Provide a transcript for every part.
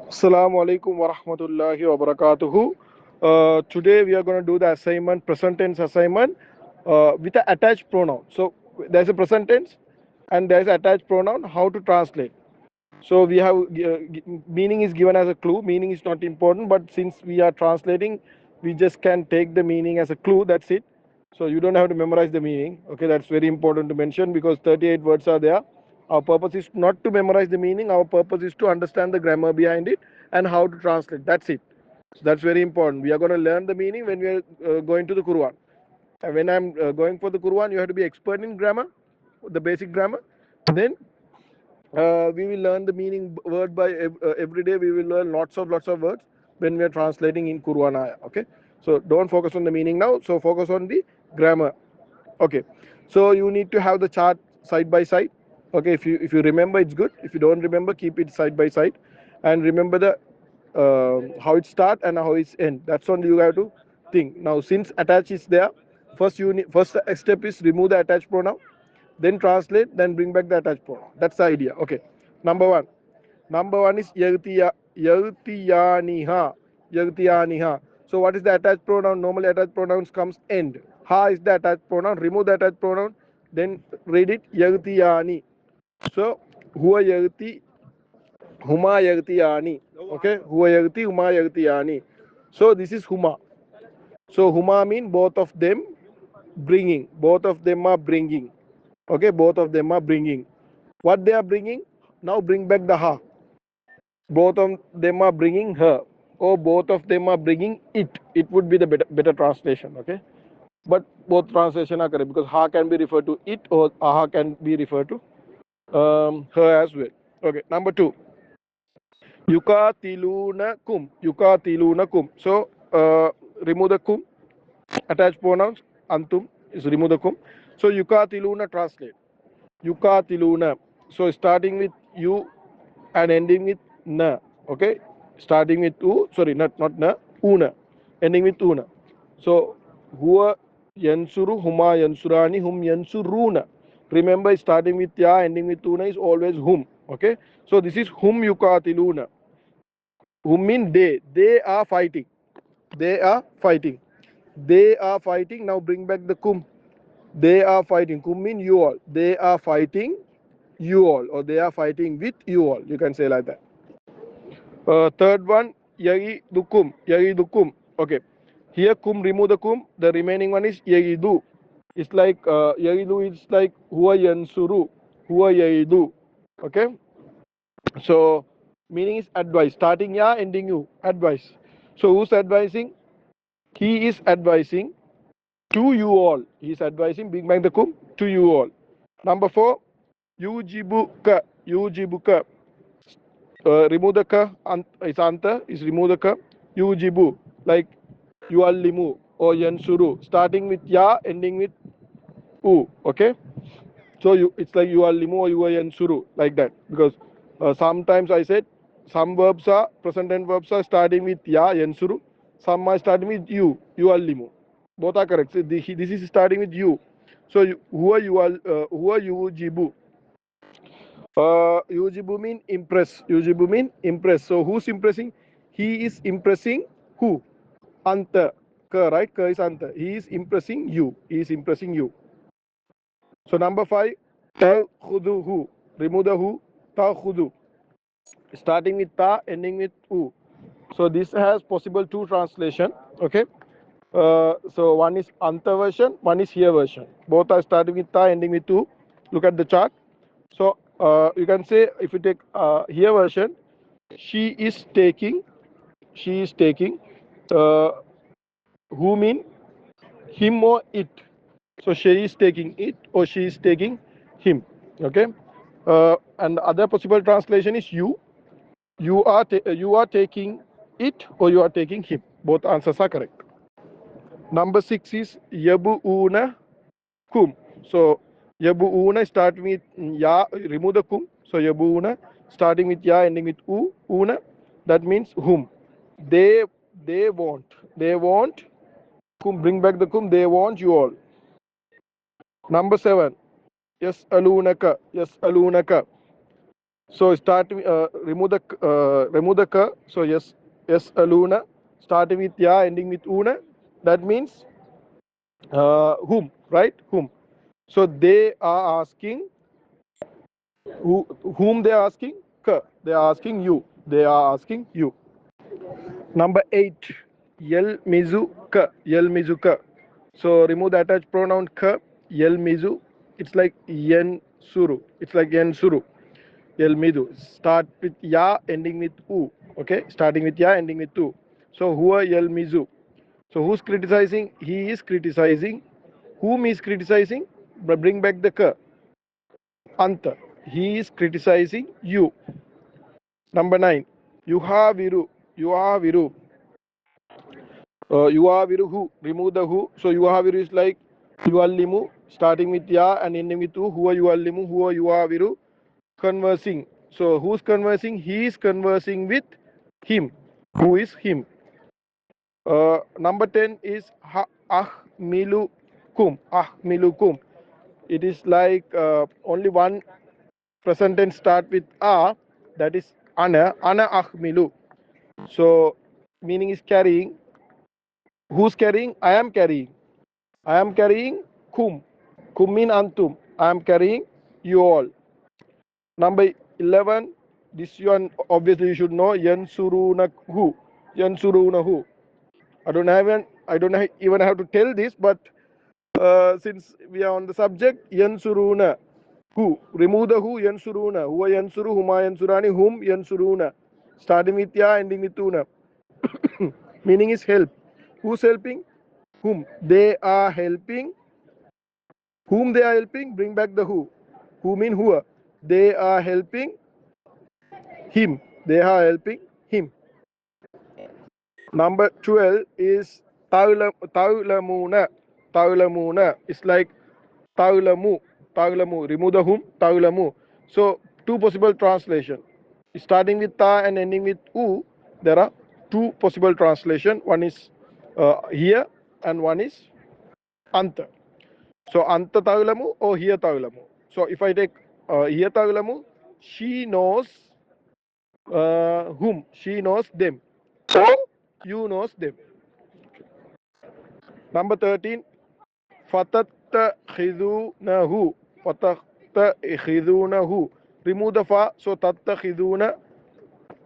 Assalamu alaikum wa rahmatullahi wa barakatuhu. Today we are going to do the assignment, present tense assignment with the attached pronoun. So there's a present tense and there's attached pronoun. How to translate? So we have meaning is given as a clue. Meaning is not important, but since we are translating, we just can take the meaning as a clue. That's it. So you don't have to memorize the meaning. Okay, that's very important to mention because 38 words are there. Our purpose is not to memorize the meaning. Our purpose is to understand the grammar behind it and how to translate. That's it. So that's very important. We are going to learn the meaning when we are going to the Quran. And when I'm going for the Quran, you have to be expert in grammar, the basic grammar. Then we will learn the meaning word by every day. We will learn lots of words when we are translating in Quran ayah. Okay, so don't focus on the meaning now. So focus on the grammar. Okay, so you need to have the chart side by side. Okay, if you remember, it's good. If you don't remember, keep it side by side, and remember the how it start and how it's end. That's all you have to think. Now, since attach is there, first step is remove the attached pronoun, then translate, then bring back the attached pronoun. That's the idea. Okay. Number one. Number one is yagtiyaniha. Yagtiyaniha. So what is the attached pronoun? Normally attached pronouns comes end. Ha is the attached pronoun. Remove the attached pronoun. Then read it yagtiyani. So huwa yagti huma yagtiyani. Okay. Huwa yagti huma yagtiyani. So this is huma. So huma mean both of them bringing. Both of them are bringing. Okay, both of them are bringing. What they are bringing? Now bring back the ha. Both of them are bringing her, or both of them are bringing it. It would be the better translation. Okay, but both translation are correct because ha can be referred to it or aha can be referred to her as well. Okay, number two. Yukatilunakum. Yukatilunakum. So remove the kum. Attached pronouns. Antum is remove the kum. So yukatiluna translate. Yukatiluna. So starting with you and ending with na. Okay, starting with u. Sorry, not na. Una. Ending with una. So huwa yansuru, huma yansurani, hum yansuruna. Remember, starting with ya, ending with una is always hum. Okay, so this is hum yukatiluna. Whom mean they. They are fighting. They are fighting. They are fighting. Now bring back the kum. They are fighting. Kum mean you all. They are fighting you all, or they are fighting with you all. You can say like that. Third one, yari dukum. Yari dukum. Okay. Here kum, remove the kum. The remaining one is yaridu. It's like yaridu. It's like huwa yansuru. Huwa yaridu. Okay. So meaning is advice. Starting ya, ending you. Advice. So who's advising? He is advising to you all. He is advising. Big Bang the kum to you all. Number four, yujibuka. Yujibuka. Remove the ka. It's anta. Is remove the ka. Yujibu. Like yuallimu or yansuru. Starting with ya, ending with u. Okay. So it's like yuallimu or yansuru. Like that. Because sometimes I said some verbs are present tense verbs are starting with ya, yansuru. Some are starting with you, yuallimu. Both are correct. So this is starting with you. So who are you jibu? Yujibu mean impress. Yujibu mean impress. So who's impressing? He is impressing who? Anta. Ka, right? Ka is anta. He is impressing you. He is impressing you. So number five, ta'khuduhu. Remove the who. Ta'khudu. Starting with ta, ending with u. So this has possible two translation. Okay. So one is anta version, one is here version. Both are starting with ta, ending with tu. Look at the chart. So you can say if you take here version, she is taking. She is taking. Uh, who mean him or it? So she is taking it or she is taking him. Okay. And the other possible translation is you. You are taking it or you are taking him. Both answers are correct. Number six is yabuuna kum. So yabuuna starting with ya, remove the kum. So yabuuna starting with ya, ending with u, una. That means whom. They they want. They want kum. Bring back the kum. They want you all. Number seven. Yes alunaka. Yes alunaka. So start remove the ka. So yes aluna starting with ya ending with una. That means whom, right? Whom. So they are asking whom they are asking? Ka. They are asking you. They are asking you. Number 8. Yel mizu ka. Yel mizu ka. So remove the attached pronoun ka. Yel mizu. It's like yen suru. It's like yen suru. Yel mizu. Start with ya, ending with u. Okay, starting with ya, ending with u. So huwa yel mizu. So who's criticizing? He is criticizing. Whom is criticizing? Bring back the ka. Anta. He is criticizing you. Number 9. Yuhaviru. Yuhaviru. Yuhaviru who. Remove the who. So yuhaviru is like yuallimu. Starting with ya and ending with who. Huwa yuallimu. Huwa yuhaviru. Conversing. So who's conversing? He is conversing with him. Who is him? Number 10 is ahmilukum. Ahmilukum. It is like only one present tense start with that is ana ahmilu. So meaning is carrying. Who's carrying? I am carrying. I am carrying kum. Kum mean antum. I am carrying you all. Number 11. This one obviously you should know. Yansuruna who. Yansuruna who. I don't even have to tell this, but since we are on the subject, yansuruna who. Remove the who. Yansuruna. Huwa yansuru. Huma yansurani. Whom yansuruna. Starting with ya, ending with una. Meaning is help. Who's helping? Whom. They are helping. Whom they are helping? Bring back the who. Who mean who? They are helping him. They are helping him. Number 12 is taulamuna. Taulamuna. It's like taulamu. Taulamu. Remove the whom. Taulamu. So two possible translation. Starting with ta and ending with u, there are two possible translation. One is here and one is anta. So anta taulamu or here taulamu. So if I take here taulamu, she knows whom? She knows them. Or you knows them. Number 13. Fatattakhidhunahu. Fatattakhidhunahu. Remove the fa. So tattakhidhuna.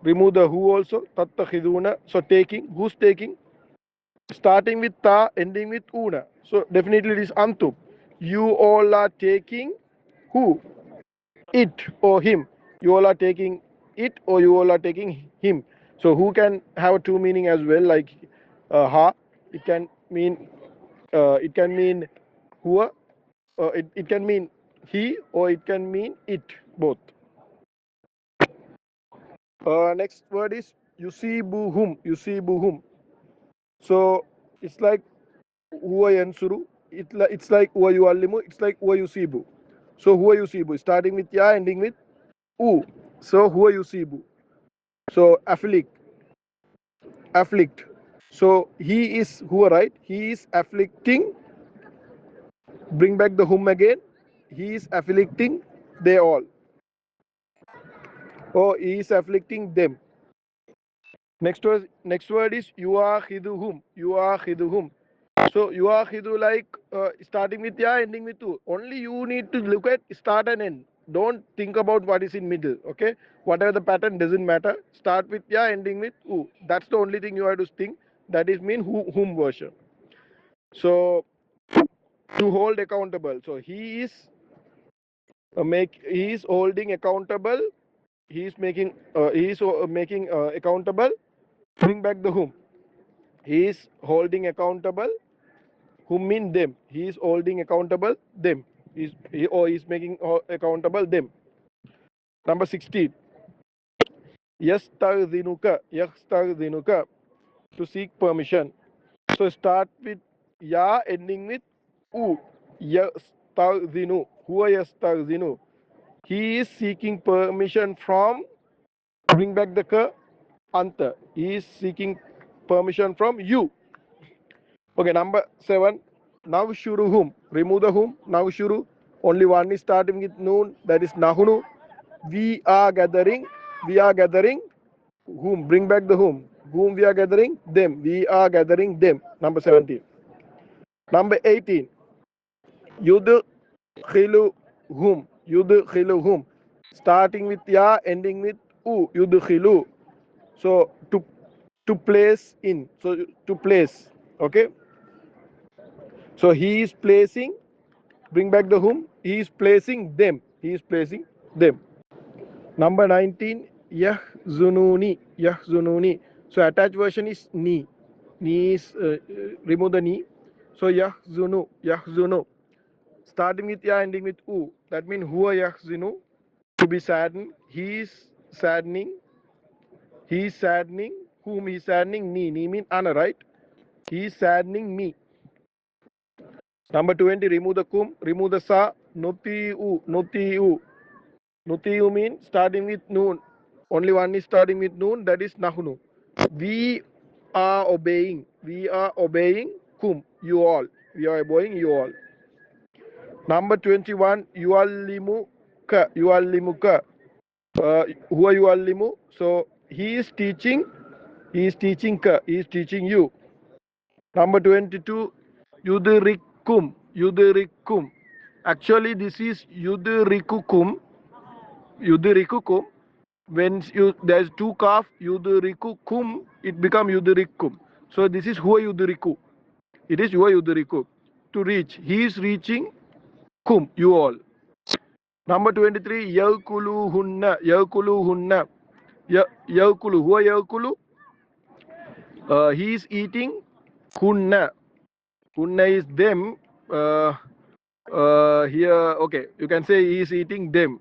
Remove the who also. Tattakhidhuna. So taking. Who's taking? Starting with ta, ending with una. So definitely it is antum. You all are taking who? It or him. You all are taking it or you all are taking him. So who can have two meaning as well, like ha. It can mean who. It can mean he or it can mean it. Both. Next word is yusibuhum. Yusibuhum. So it's like huwa yansuru. It's like huwa yuallimu. It's like huwa yusibu. So huwa yusibu. Starting with ya, ending with u. So huwa yusibu. So afflict. So he is who, right? He is afflicting. Bring back the whom again. He is afflicting they all. Or he is afflicting them. Next word is yuahiduhum. Yuahiduhum. So yuahidu like starting with ya, ending with tu. Only you need to look at start and end. Don't think about what is in middle. Okay. Whatever the pattern doesn't matter. Start with ya, ending with u. That's the only thing you have to think. That is mean whom version. So to hold accountable. So he is holding accountable. He is making accountable. Bring back the whom. He is holding accountable. Whom mean them. He is holding accountable them. He is making accountable them. Number 16. Yastaghdinuka to seek permission. So start with ya, ending with u. Yastaghzinu. Huwa yastaghzinu. He is seeking permission from. Bring back the ka. Anta. He is seeking permission from you. Okay, number 7. Now shuru whom. Remove the whom. Now shuru. Only one is starting with noon. That is nahunu. We are gathering. We are gathering whom? Bring back the whom. Whom we are gathering? Them. We are gathering them. Number 17. Number 18. Yudkhiluhum. Yudkhiluhum. Starting with ya, ending with u. Yudkhilu. So to place in. So to place. Okay. So he is placing. Bring back the whom. He is placing them. He is placing them. Number 19. Yahzununi. Yahzununi. So attached version is ni. Ni is remove the ni. So yahzunu. Yahzunu. Starting with ya, ending with u. That means huwa yahzinu. To be saddened. He is saddening. He is saddening. Whom he is saddening? Ni. Ni mean ana, right? He is saddening me. Number 20, remove the kum, remove the sa, nutiu, nutiu. Nutiu means starting with noon. Only one is starting with noon, that is nahnu. We are obeying. We are obeying kum, you all. We are obeying you all. Number 21, yuallimuka, yuallimuka. Huwa yuallimu. So he is teaching ka, he is teaching you. Number 22, yudrikum, yudrikum. Actually, this is yudrikukum, yudrikukum. When there's two kaf, yudrikukum, it become yudrikum. So this is huwa yudriku. It is huwa yudriku. To reach, he is reaching kum, you all. Number 23, yawkuluhunna, yawkuluhunna. Yawkulu, huwa yawkulu. He is eating hunna. Hunna is them. Here, okay, you can say he is eating them.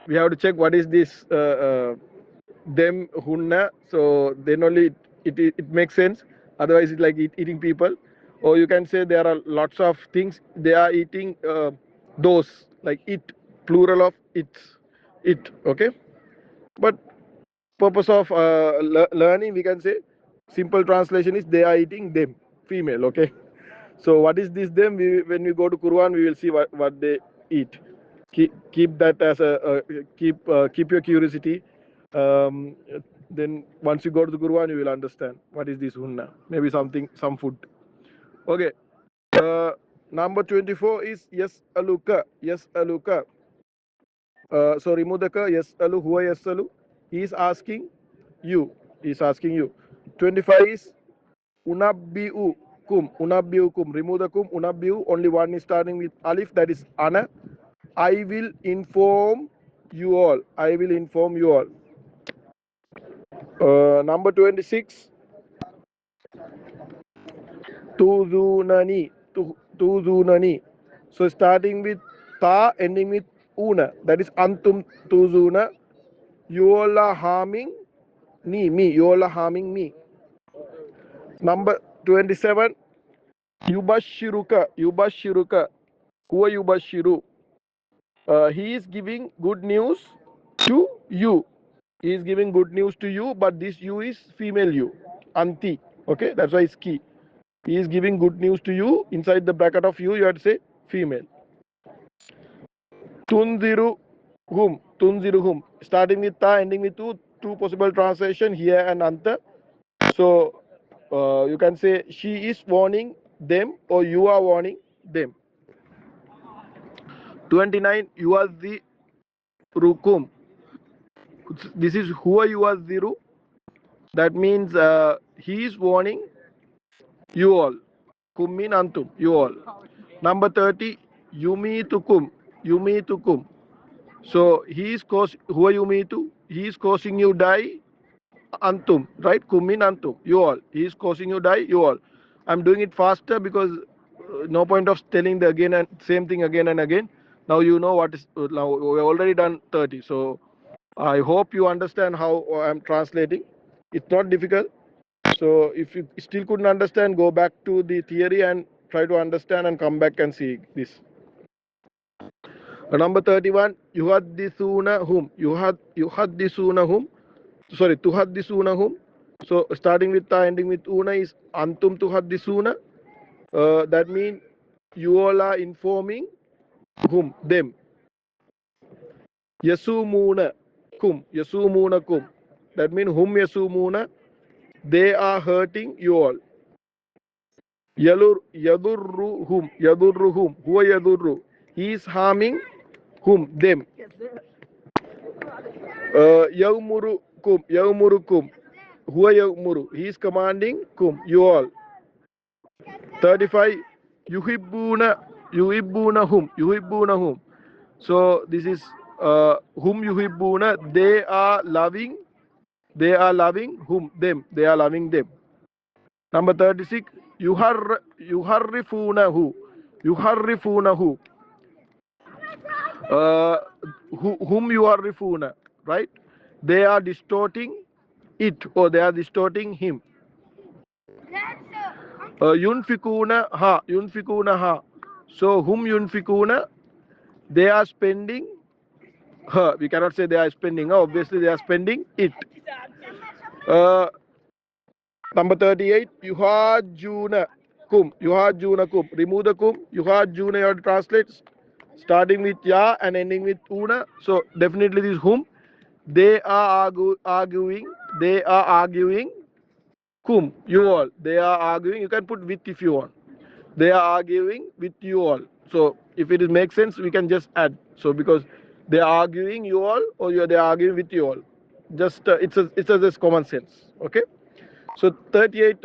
We have to check what is this them hunna. So then only it makes sense. Otherwise, it's like eating people. Or you can say there are lots of things they are eating. Those like it, plural of it. Okay, but purpose of learning, we can say simple translation is they are eating them, female. Okay. So what is this them? When we go to Quran, we will see what they eat. Keep that as keep your curiosity. Um, then once you go to the Quran, you will understand what is this hunna. Maybe some food. Okay. Number 24 is yes aluka. Yes aluka. So remove the ka. Yes alu. Huwa yes alu. He is asking you. He is asking you. 25 is unabbiu kum, unabbiu kum. Remove the kum, unabbiu. Only one is starting with alif, that is ana. I will inform you all. I will inform you all. Number 26, tuzunani, tuzunani. So starting with ta, ending with una. That is antum tuzuna. You all are harming me. You all are harming me. Number 27, yubashiruka, yubashiruka. Huwa yubashiru. He is giving good news to you. He is giving good news to you, but this you is female you. Anti. Okay, that's why it's key. He is giving good news to you. Inside the bracket of you have to say female. Tunziru whom. Tunziru whom. Starting with ta, ending with tu. Two possible translation here and anta. So you can say she is warning them or you are warning them. 29, you are the rukum. This is huwa you are ziru. That means he is warning you all. Kum mean antum, you all. Number 30, yumi tukum. Yumi tukum. So he is huwa yumi tu. He is causing you die. Antum, right? Kum mean antum, you all. He is causing you die, you all. I'm doing it faster because no point of telling the again and same thing again and again. Now you know what is. Now we've already done 30. So I hope you understand how I'm translating. It's not difficult. So if you still couldn't understand, go back to the theory and try to understand and come back and see this. Number 31, yuhaddithunahum. Yuhaddithunahum. Sorry, tuhaddithunahum. So starting with ta, ending with una is antum tuhaddithuna. That means you all are informing whom? Them. Yasumuna kum. Yasumuna kum. That means hum yasumuna. They are hurting you all. Yadurruhum. Yadurruhum. Huwa yadurru. He is harming whom? Them. Yawmurukum. Yawmurukum. Huwa yawmuru. He is commanding kum. You all. 35. Yuhibbuna. Yuhibbunahum. Yuhibbunahum. So this is whom yuhibbuna. They are loving. They are loving whom? Them. They are loving them. Number 36. Yuharrifunahu. Yuharrifunahu. Uh, whom you are rifuna, right? They are distorting it or they are distorting him. Yunfikuna ha. Yunfikuna ha. So whom yunfikuna? They are spending her. We cannot say they are spending her. Obviously they are spending it. Uh, Number 38. Yuhajuna kum. Yuhajuna kum. Remove the kum. Yuhajuna you have to translate starting with ya and ending with una. So definitely this whom. They are arguing. They are arguing. Kum. You all. They are arguing. You can put with if you want. They are arguing with you all. So if it makes sense, we can just add. So because they are arguing you all or they are arguing with you all. Just it's just common sense. Okay. So 38.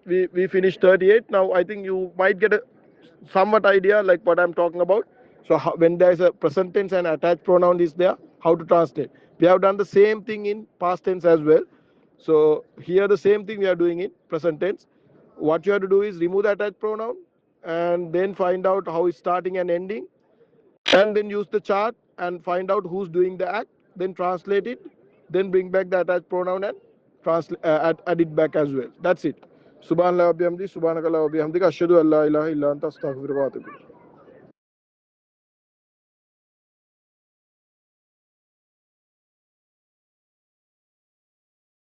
We finished 38. Now I think you might get a somewhat idea like what I'm talking about. So when there is a present tense and attached pronoun is there, how to translate. We have done the same thing in past tense as well. So here the same thing we are doing in present tense. What you have to do is remove the attached pronoun and then find out how it's starting and ending, and then use the chart and find out who's doing the act, then translate it, then bring back the attached pronoun and add it back as well. That's it. Subhanallah wa bihamdi, subhanakallah wa bihamdika, ashhadu an la ilaha illa anta astaghfiruka wa atubu ilayk.